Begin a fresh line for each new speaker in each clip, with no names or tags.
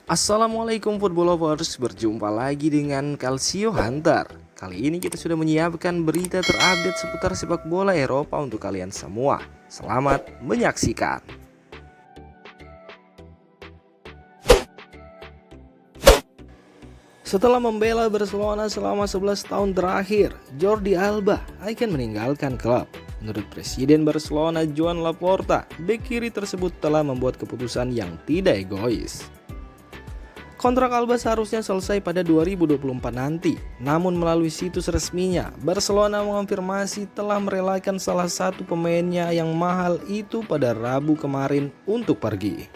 Assalamualaikum football lovers, berjumpa lagi dengan Calcio Hunter. Kali ini kita sudah menyiapkan berita terupdate seputar sepak bola Eropa untuk kalian semua. Selamat menyaksikan. Setelah membela Barcelona selama 11 tahun terakhir, Jordi Alba akan meninggalkan klub. Menurut Presiden Barcelona Joan Laporta, bek kiri tersebut telah membuat keputusan yang tidak egois. Kontrak Alba seharusnya selesai pada 2024 nanti, namun melalui situs resminya, Barcelona mengonfirmasi telah merelakan salah satu pemainnya yang mahal itu pada Rabu kemarin untuk pergi.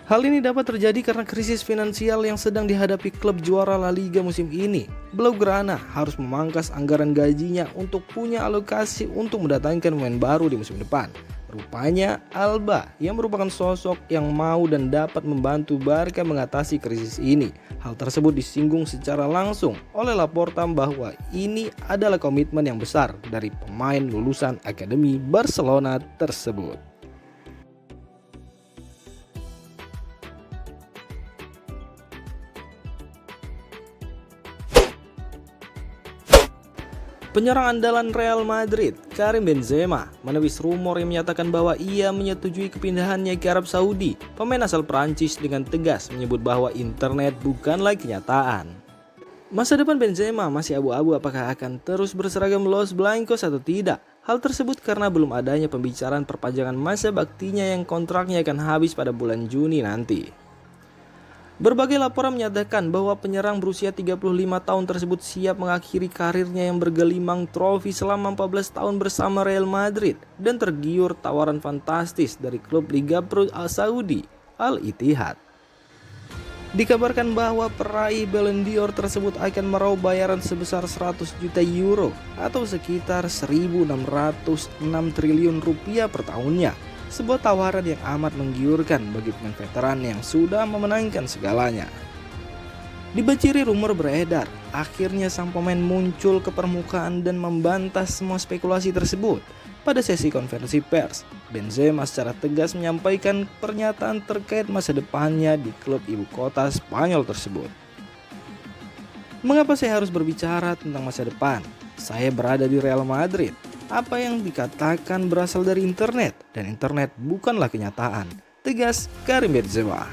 Hal ini dapat terjadi karena krisis finansial yang sedang dihadapi klub juara La Liga musim ini. Blaugrana harus memangkas anggaran gajinya untuk punya alokasi untuk mendatangkan pemain baru di musim depan. Rupanya Alba yang merupakan sosok yang mau dan dapat membantu Barca mengatasi krisis ini. Hal tersebut disinggung secara langsung oleh Laporta bahwa ini adalah komitmen yang besar dari pemain lulusan Akademi Barcelona tersebut. Penyerang andalan Real Madrid, Karim Benzema, menepis rumor yang menyatakan bahwa ia menyetujui kepindahannya ke Arab Saudi. Pemain asal Prancis dengan tegas menyebut bahwa internet bukanlah kenyataan. Masa depan Benzema masih abu-abu apakah akan terus berseragam Los Blancos atau tidak. Hal tersebut karena belum adanya pembicaraan perpanjangan masa baktinya yang kontraknya akan habis pada bulan Juni nanti. Berbagai laporan menyatakan bahwa penyerang berusia 35 tahun tersebut siap mengakhiri karirnya yang bergelimang trofi selama 14 tahun bersama Real Madrid dan tergiur tawaran fantastis dari klub Liga Pro Saudi, Al Ittihad. Dikabarkan bahwa peraih Ballon d'Or tersebut akan meraup bayaran sebesar 100 juta euro atau sekitar 1.606 triliun rupiah per tahunnya. Sebuah tawaran yang amat menggiurkan bagi pemain veteran yang sudah memenangkan segalanya. Dibaciri rumor beredar, akhirnya sang pemain muncul ke permukaan dan membantah semua spekulasi tersebut. Pada sesi konferensi pers, Benzema secara tegas menyampaikan pernyataan terkait masa depannya di klub ibu kota Spanyol tersebut. Mengapa saya harus berbicara tentang masa depan? Saya berada di Real Madrid. Apa yang dikatakan berasal dari internet, dan internet bukanlah kenyataan, tegas Karim Benzema.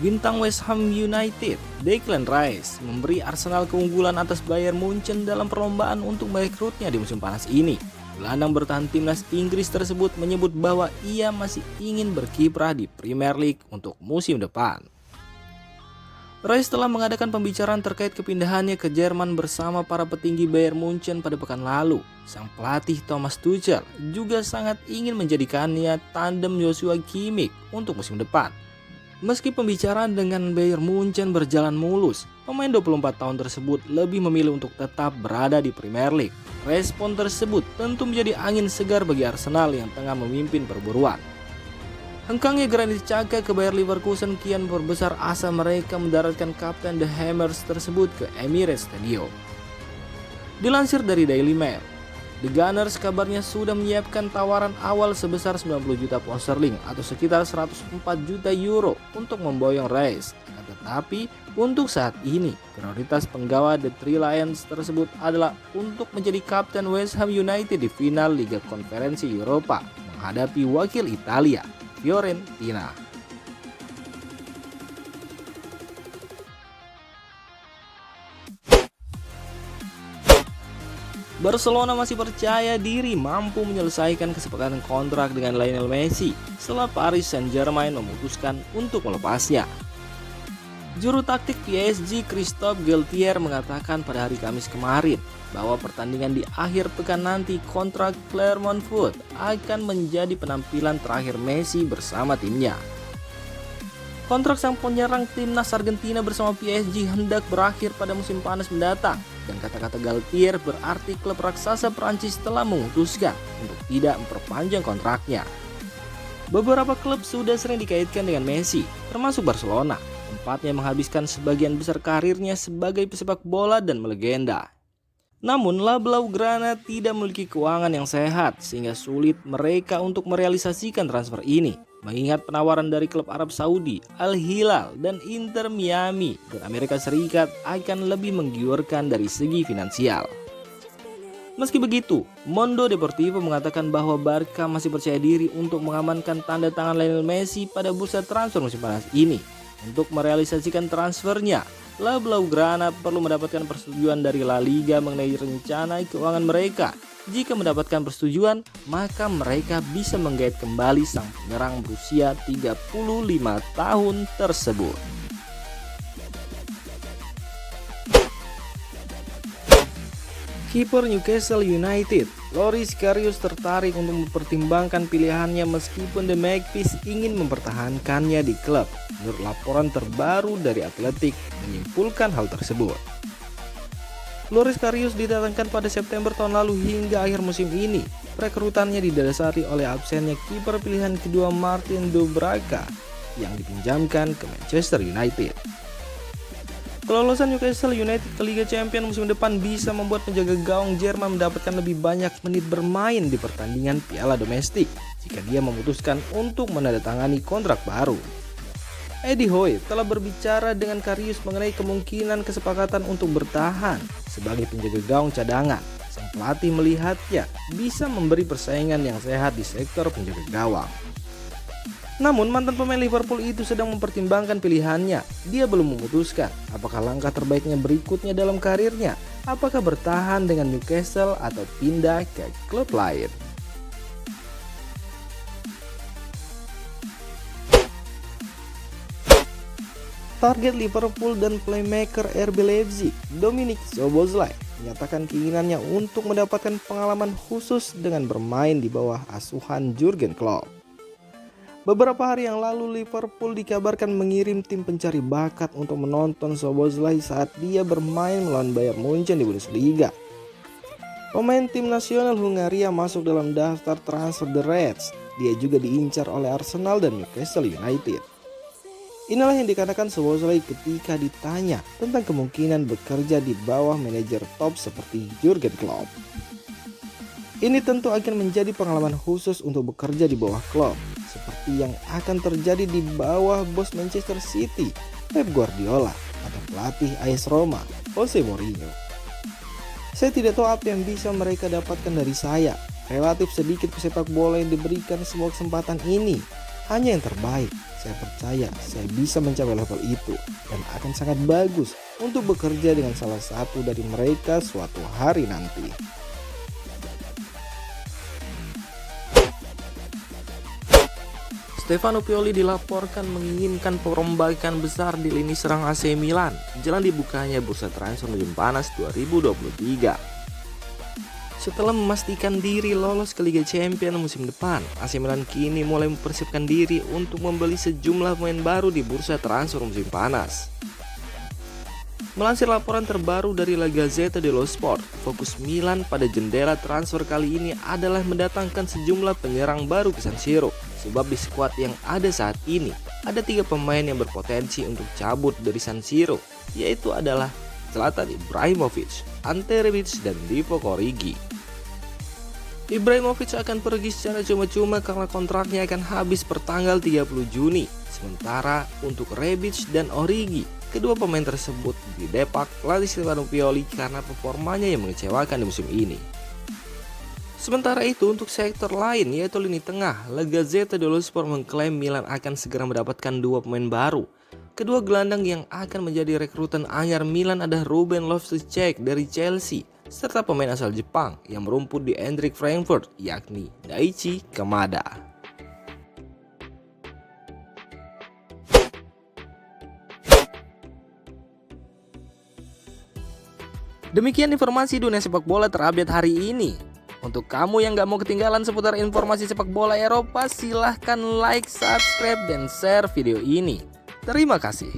Bintang West Ham United, Declan Rice, memberi Arsenal keunggulan atas Bayern Munchen dalam perlombaan untuk merekrutnya di musim panas ini. Gelandang bertahan timnas Inggris tersebut menyebut bahwa ia masih ingin berkiprah di Premier League untuk musim depan. Rice telah mengadakan pembicaraan terkait kepindahannya ke Jerman bersama para petinggi Bayern Munchen pada pekan lalu. Sang pelatih Thomas Tuchel juga sangat ingin menjadikannya tandem Joshua Kimmich untuk musim depan. Meski pembicaraan dengan Bayern Munchen berjalan mulus, pemain 24 tahun tersebut lebih memilih untuk tetap berada di Premier League. Respon tersebut tentu menjadi angin segar bagi Arsenal yang tengah memimpin perburuan. Hengkangnya Granit Xhaka ke Bayer Leverkusen kian memperbesar asa mereka mendaratkan kapten The Hammers tersebut ke Emirates Stadium. Dilansir dari Daily Mail, The Gunners kabarnya sudah menyiapkan tawaran awal sebesar 90 juta pound sterling atau sekitar 104 juta euro untuk memboyong Rice. Tetapi untuk saat ini, prioritas penggawa The Three Lions tersebut adalah untuk menjadi kapten West Ham United di final Liga Konferensi Eropa menghadapi wakil Italia, Fiorentina. Barcelona masih percaya diri mampu menyelesaikan kesepakatan kontrak dengan Lionel Messi setelah Paris Saint-Germain memutuskan untuk melepasnya. Juru taktik PSG Christophe Galtier mengatakan pada hari Kamis kemarin bahwa pertandingan di akhir pekan nanti kontrak Clermont Foot akan menjadi penampilan terakhir Messi bersama timnya. Kontrak sang penyerang timnas Argentina bersama PSG hendak berakhir pada musim panas mendatang, dan kata-kata Galtier berarti klub raksasa Prancis telah memutuskan untuk tidak memperpanjang kontraknya. Beberapa klub sudah sering dikaitkan dengan Messi, termasuk Barcelona, tempatnya menghabiskan sebagian besar karirnya sebagai pesepak bola dan melegenda. Namun Blaugrana tidak memiliki keuangan yang sehat sehingga sulit mereka untuk merealisasikan transfer ini. Mengingat penawaran dari klub Arab Saudi, Al Hilal, dan Inter Miami dan Amerika Serikat akan lebih menggiurkan dari segi finansial. Meski begitu, Mundo Deportivo mengatakan bahwa Barca masih percaya diri untuk mengamankan tanda tangan Lionel Messi pada bursa transfer musim panas ini. Untuk merealisasikan transfernya, Blaugrana perlu mendapatkan persetujuan dari La Liga mengenai rencana keuangan mereka. Jika mendapatkan persetujuan, maka mereka bisa menggait kembali sang penyerang berusia 35 tahun tersebut. Kiper Newcastle United, Loris Karius tertarik untuk mempertimbangkan pilihannya meskipun The Magpies ingin mempertahankannya di klub. Menurut laporan terbaru dari Athletic menyimpulkan hal tersebut. Loris Karius didatangkan pada September tahun lalu hingga akhir musim ini. Rekrutannya didasari oleh absennya kiper pilihan kedua Martin Dubravka yang dipinjamkan ke Manchester United. Kelolosan Newcastle United ke Liga Champions musim depan bisa membuat penjaga gawang Jerman mendapatkan lebih banyak menit bermain di pertandingan piala domestik jika dia memutuskan untuk menandatangani kontrak baru. Eddie Howe telah berbicara dengan Karius mengenai kemungkinan kesepakatan untuk bertahan sebagai penjaga gawang cadangan. Sang pelatih melihatnya bisa memberi persaingan yang sehat di sektor penjaga gawang. Namun mantan pemain Liverpool itu sedang mempertimbangkan pilihannya. Dia belum memutuskan apakah langkah terbaiknya berikutnya dalam karirnya. Apakah bertahan dengan Newcastle atau pindah ke klub lain. Target Liverpool dan playmaker RB Leipzig, Dominik Szoboszlai, menyatakan keinginannya untuk mendapatkan pengalaman khusus dengan bermain di bawah asuhan Jurgen Klopp. Beberapa hari yang lalu Liverpool dikabarkan mengirim tim pencari bakat untuk menonton Szoboszlai saat dia bermain melawan Bayern Munchen di Bundesliga. Pemain tim nasional Hungaria masuk dalam daftar transfer The Reds. Dia juga diincar oleh Arsenal dan Newcastle United. Inilah yang dikatakan Szoboszlai ketika ditanya tentang kemungkinan bekerja di bawah manajer top seperti Jurgen Klopp. Ini tentu akan menjadi pengalaman khusus untuk bekerja di bawah Klopp, seperti yang akan terjadi di bawah bos Manchester City, Pep Guardiola, atau pelatih AS Roma, Jose Mourinho. Saya tidak tahu apa yang bisa mereka dapatkan dari saya. Relatif sedikit pesepak bola yang diberikan semua kesempatan ini. Hanya yang terbaik. Saya percaya saya bisa mencapai level itu dan akan sangat bagus untuk bekerja dengan salah satu dari mereka suatu hari nanti. Stefano Pioli dilaporkan menginginkan perombakan besar di lini serang AC Milan jelang dibukanya bursa transfer musim panas 2023. Setelah memastikan diri lolos ke Liga Champions musim depan, AC Milan kini mulai mempersiapkan diri untuk membeli sejumlah pemain baru di bursa transfer musim panas. Melansir laporan terbaru dari La Gazzetta dello Sport, fokus Milan pada jendela transfer kali ini adalah mendatangkan sejumlah penyerang baru ke San Siro. Sebab di skuad yang ada saat ini, ada 3 pemain yang berpotensi untuk cabut dari San Siro, yaitu adalah Zlatan Ibrahimovic, Ante Rebic, dan Divock Origi. Ibrahimovic akan pergi secara cuma-cuma karena kontraknya akan habis pertanggal 30 Juni. Sementara untuk Rebic dan Origi, kedua pemain tersebut didepak pelatih Stefano Pioli karena performanya yang mengecewakan di musim ini. Sementara itu untuk sektor lain yaitu lini tengah, La Gazzetta dello Sport mengklaim Milan akan segera mendapatkan 2 pemain baru. Kedua gelandang yang akan menjadi rekrutan anyar Milan adalah Ruben Loftus-Cheek dari Chelsea serta pemain asal Jepang yang merumput di Eintracht Frankfurt yakni Daichi Kamada. Demikian informasi dunia sepak bola terupdate hari ini. Untuk kamu yang gak mau ketinggalan seputar informasi sepak bola Eropa, silahkan like, subscribe, dan share video ini. Terima kasih.